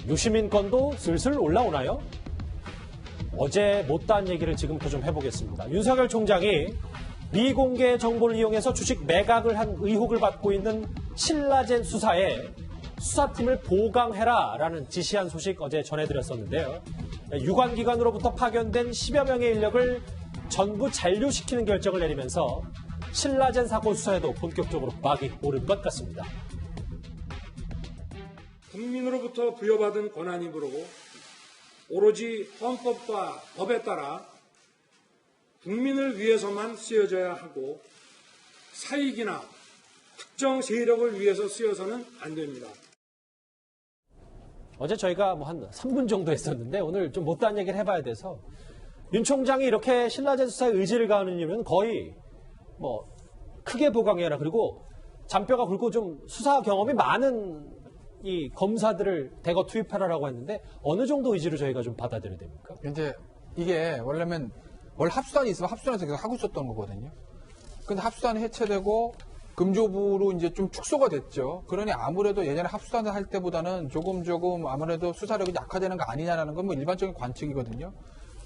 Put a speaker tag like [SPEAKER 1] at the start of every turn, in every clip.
[SPEAKER 1] 유시민 건도 슬슬 올라오나요? 어제 못다한 얘기를 지금부터 좀 해보겠습니다. 윤석열 총장이 미공개 정보를 이용해서 주식 매각을 한 의혹을 받고 있는 신라젠 수사에 수사팀을 보강해라라는 지시한 소식 어제 전해드렸었는데요. 유관기관으로부터 파견된 10여 명의 인력을 전부 잔류시키는 결정을 내리면서 신라젠 사건 수사에도 본격적으로 막이 오른 것 같습니다.
[SPEAKER 2] 국민으로부터 부여받은 권한이므로 오로지 헌법과 법에 따라 국민을 위해서만 쓰여져야 하고 사익이나 특정 세력을 위해서 쓰여서는 안 됩니다.
[SPEAKER 1] 어제 저희가 한 3분 정도 했었는데 오늘 좀 못다한 얘기를 해봐야 돼서 윤 총장이 이렇게 신라젠 수사에 의지를 가하는 이유는 거의 크게 보강해라. 그리고 잔뼈가 굵고 좀 수사 경험이 많은 이 검사들을 대거 투입하라라고 했는데 어느 정도 의지로 저희가 좀 받아들여야 됩니까?
[SPEAKER 3] 이제 이게 원래는 원래 합수단이 있으면 합수단에서 계속 하고 있었던 거거든요. 근데 합수단이 해체되고 금조부로 이제 좀 축소가 됐죠. 그러니 아무래도 예전에 합수단을 할 때보다는 조금 아무래도 수사력이 약화되는 거 아니냐라는 건 일반적인 관측이거든요.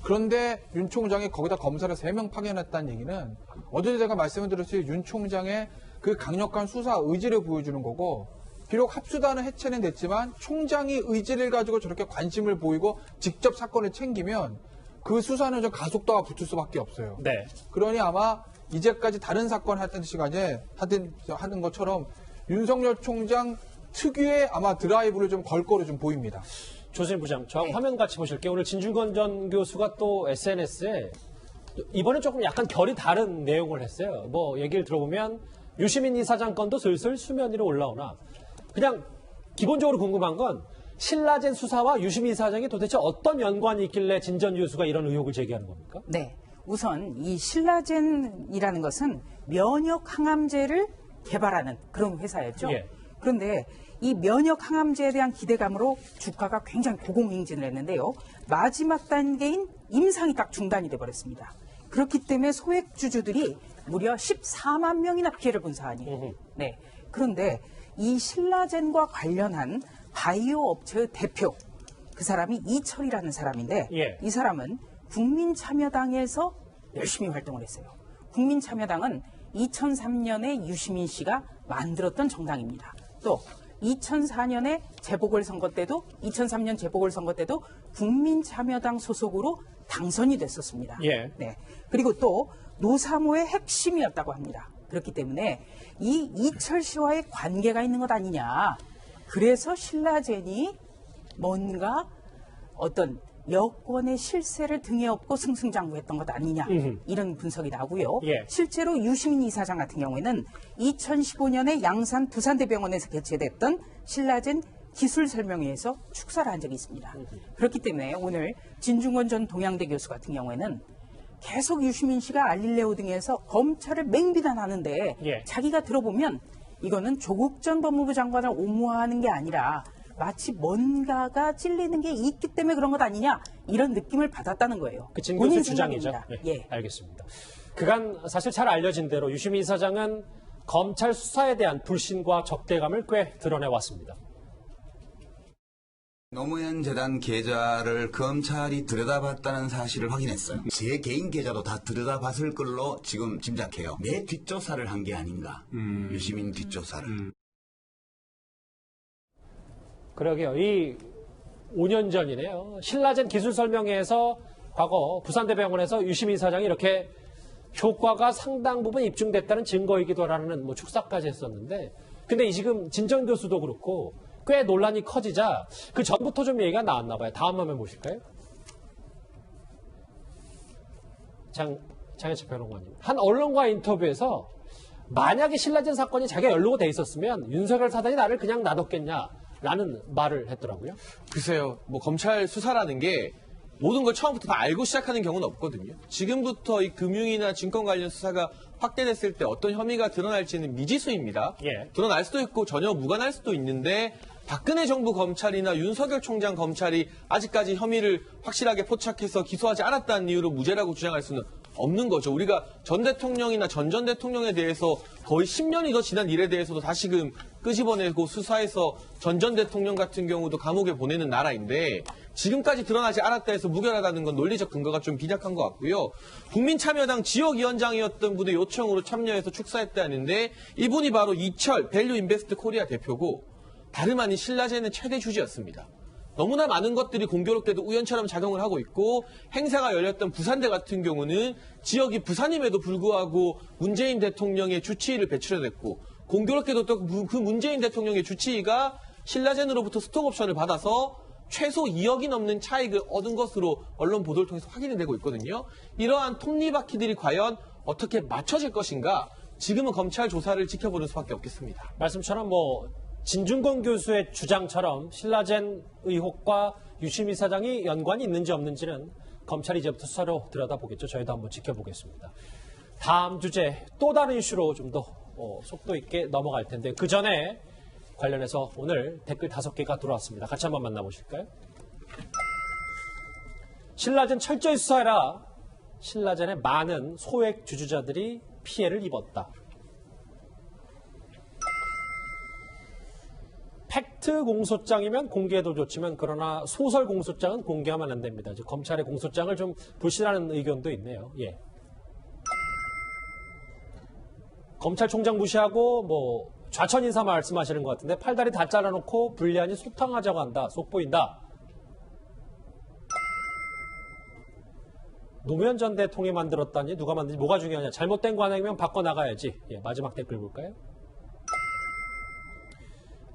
[SPEAKER 3] 그런데 윤 총장이 거기다 검사를 3명 파견했다는 얘기는 어제도 제가 말씀을 드렸듯이 윤 총장의 그 강력한 수사 의지를 보여주는 거고, 비록 합수단은 해체는 됐지만 총장이 의지를 가지고 저렇게 관심을 보이고 직접 사건을 챙기면 그 수사는 좀 가속도가 붙을 수밖에 없어요.
[SPEAKER 1] 네.
[SPEAKER 3] 그러니 아마 이제까지 다른 사건 하던 시간에 하는 것처럼 윤석열 총장 특유의 아마 드라이브를 좀 걸 거로 좀 보입니다.
[SPEAKER 1] 조선일 부장, 저하고 화면 같이 보실게요. 오늘 진중권 전 교수가 또 SNS에 이번엔 조금 약간 결이 다른 내용을 했어요. 얘기를 들어보면 유시민 이사장 건도 슬슬 수면 위로 올라오나, 그냥 기본적으로 궁금한 건 신라젠 수사와 유시민 이사장이 도대체 어떤 연관이 있길래 진 전 교수가 이런 의혹을 제기하는 겁니까?
[SPEAKER 4] 네. 우선 이 신라젠이라는 것은 면역 항암제를 개발하는 그런 회사였죠.
[SPEAKER 1] 예.
[SPEAKER 4] 그런데 이 면역 항암제에 대한 기대감으로 주가가 굉장히 고공행진을 했는데요. 마지막 단계인 임상이 딱 중단이 돼버렸습니다. 그렇기 때문에 소액 주주들이 무려 14만 명이나 피해를 본 사안이에요. 네. 그런데 이 신라젠과 관련한 바이오 업체의 대표, 그 사람이 이철이라는 사람인데,
[SPEAKER 1] 예.
[SPEAKER 4] 이 사람은 국민참여당에서 열심히 활동을 했어요. 국민참여당은 2003년에 유시민 씨가 만들었던 정당입니다. 또 2004년에 재보궐선거 때도 2003년 재보궐선거 때도 국민참여당 소속으로 당선이 됐었습니다.
[SPEAKER 1] 예.
[SPEAKER 4] 네. 그리고 또 노사모의 핵심이었다고 합니다. 그렇기 때문에 이 이철 씨와의 관계가 있는 것 아니냐. 그래서 신라젠이 뭔가 어떤 여권의 실세를 등에 업고 승승장구했던 것 아니냐, 이런 분석이 나오고요.
[SPEAKER 1] 예.
[SPEAKER 4] 실제로 유시민 이사장 같은 경우에는 2015년에 양산 부산대병원에서 개최됐던 신라젠 기술설명회에서 축사를 한 적이 있습니다. 그렇기 때문에 오늘 진중권 전 동양대 교수 같은 경우에는 계속 유시민 씨가 알릴레오 등에서 검찰을 맹비난하는데,
[SPEAKER 1] 예.
[SPEAKER 4] 자기가 들어보면 이거는 조국 전 법무부 장관을 옹호하는 게 아니라 마치 뭔가가 찔리는 게 있기 때문에 그런 것 아니냐, 이런 느낌을 받았다는 거예요.
[SPEAKER 1] 그 진 교수 주장이죠.
[SPEAKER 4] 생각입니다.
[SPEAKER 1] 네,
[SPEAKER 4] 예.
[SPEAKER 1] 알겠습니다. 그간 사실 잘 알려진 대로 유시민 이사장은 검찰 수사에 대한 불신과 적대감을 꽤 드러내왔습니다.
[SPEAKER 5] 노무현 재단 계좌를 검찰이 들여다봤다는 사실을 확인했어요. 제 개인 계좌도 다 들여다봤을 걸로 지금 짐작해요. 내 뒷조사를 한 게 아닌가. 유시민 뒷조사를.
[SPEAKER 1] 그러게요. 이 5년 전이네요. 신라젠 기술설명회에서 과거 부산대병원에서 유시민 이사장이 이렇게 효과가 상당 부분 입증됐다는 증거이기도 하라는 축사까지 했었는데, 근데 이 지금 진 전 교수도 그렇고 꽤 논란이 커지자 그 전부터 좀 얘기가 나왔나 봐요. 다음 화면 보실까요? 장혜철 변호사님. 한 언론과 인터뷰에서 만약에 신라젠 사건이 자기가 연루가 돼 있었으면 윤석열 사단이 나를 그냥 놔뒀겠냐라는 말을 했더라고요.
[SPEAKER 6] 글쎄요. 검찰 수사라는 게 모든 걸 처음부터 다 알고 시작하는 경우는 없거든요. 지금부터 이 금융이나 증권 관련 수사가 확대됐을 때 어떤 혐의가 드러날지는 미지수입니다.
[SPEAKER 1] 예.
[SPEAKER 6] 드러날 수도 있고 전혀 무관할 수도 있는데, 박근혜 정부 검찰이나 윤석열 총장 검찰이 아직까지 혐의를 확실하게 포착해서 기소하지 않았다는 이유로 무죄라고 주장할 수는 없는 거죠. 우리가 전 대통령이나 전 대통령에 대해서 거의 10년이 더 지난 일에 대해서도 다시금 끄집어내고 수사해서 전 대통령 같은 경우도 감옥에 보내는 나라인데 지금까지 드러나지 않았다 해서 무결하다는 건 논리적 근거가 좀 빈약한 것 같고요. 국민참여당 지역위원장이었던 분의 요청으로 참여해서 축사했다는데 이분이 바로 이철 밸류 인베스트 코리아 대표고 다름 아닌 신라젠의 최대 주주였습니다. 너무나 많은 것들이 공교롭게도 우연처럼 작용을 하고 있고 행사가 열렸던 부산대 같은 경우는 지역이 부산임에도 불구하고 문재인 대통령의 주치의를 배출해냈고 공교롭게도 또 그 문재인 대통령의 주치의가 신라젠으로부터 스톡옵션을 받아서 최소 2억이 넘는 차익을 얻은 것으로 언론 보도를 통해서 확인이 되고 있거든요. 이러한 톱니바퀴들이 과연 어떻게 맞춰질 것인가 지금은 검찰 조사를 지켜보는 수밖에 없겠습니다.
[SPEAKER 1] 말씀처럼 진중권 교수의 주장처럼 신라젠 의혹과 유시민 사장이 연관이 있는지 없는지는 검찰이 이제부터 수사로 들여다보겠죠. 저희도 한번 지켜보겠습니다. 다음 주제 또 다른 이슈로 좀 더 속도 있게 넘어갈 텐데 그 전에 관련해서 오늘 댓글 5개가 들어왔습니다. 같이 한번 만나보실까요? 신라젠 철저히 수사해라. 신라젠의 많은 소액 주주자들이 피해를 입었다. 팩트 공소장이면 공개해도 좋지만 그러나 소설 공소장은 공개하면 안 됩니다. 이제 검찰의 공소장을 좀 불신하는 의견도 있네요. 예. 검찰총장 무시하고 좌천 인사 말씀하시는 것 같은데 팔다리 다 잘라놓고 불리하니 소탕하자고 한다. 속보인다. 노무현 전 대통령이 만들었다니 누가 만든지 뭐가 중요하냐. 잘못된 관행이면 바꿔나가야지. 예, 마지막 댓글 볼까요?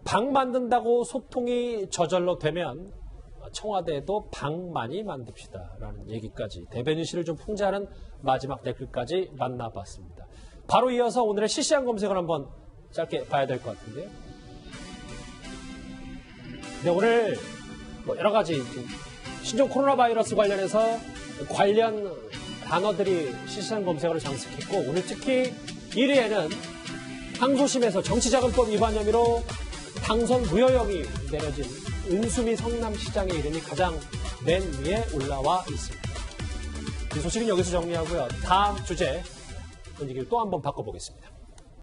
[SPEAKER 1] 방 만든다고 소통이 저절로 되면 청와대에도 방 많이 만듭시다. 라는 얘기까지 대변인 씨를 좀 풍자하는 마지막 댓글까지 만나봤습니다. 바로 이어서 오늘의 실시간 검색을 한번 짧게 봐야 될 것 같은데요. 네, 오늘 여러 가지 신종 코로나 바이러스 관련해서 관련 단어들이 실시간 검색어를 장식했고 오늘 특히 1위에는 항소심에서 정치자금법 위반 혐의로 당선 무효형이 내려진 은수미 성남시장의 이름이 가장 맨 위에 올라와 있습니다. 이 소식은 여기서 정리하고요. 다음 주제 분위기를 또 한번 바꿔보겠습니다.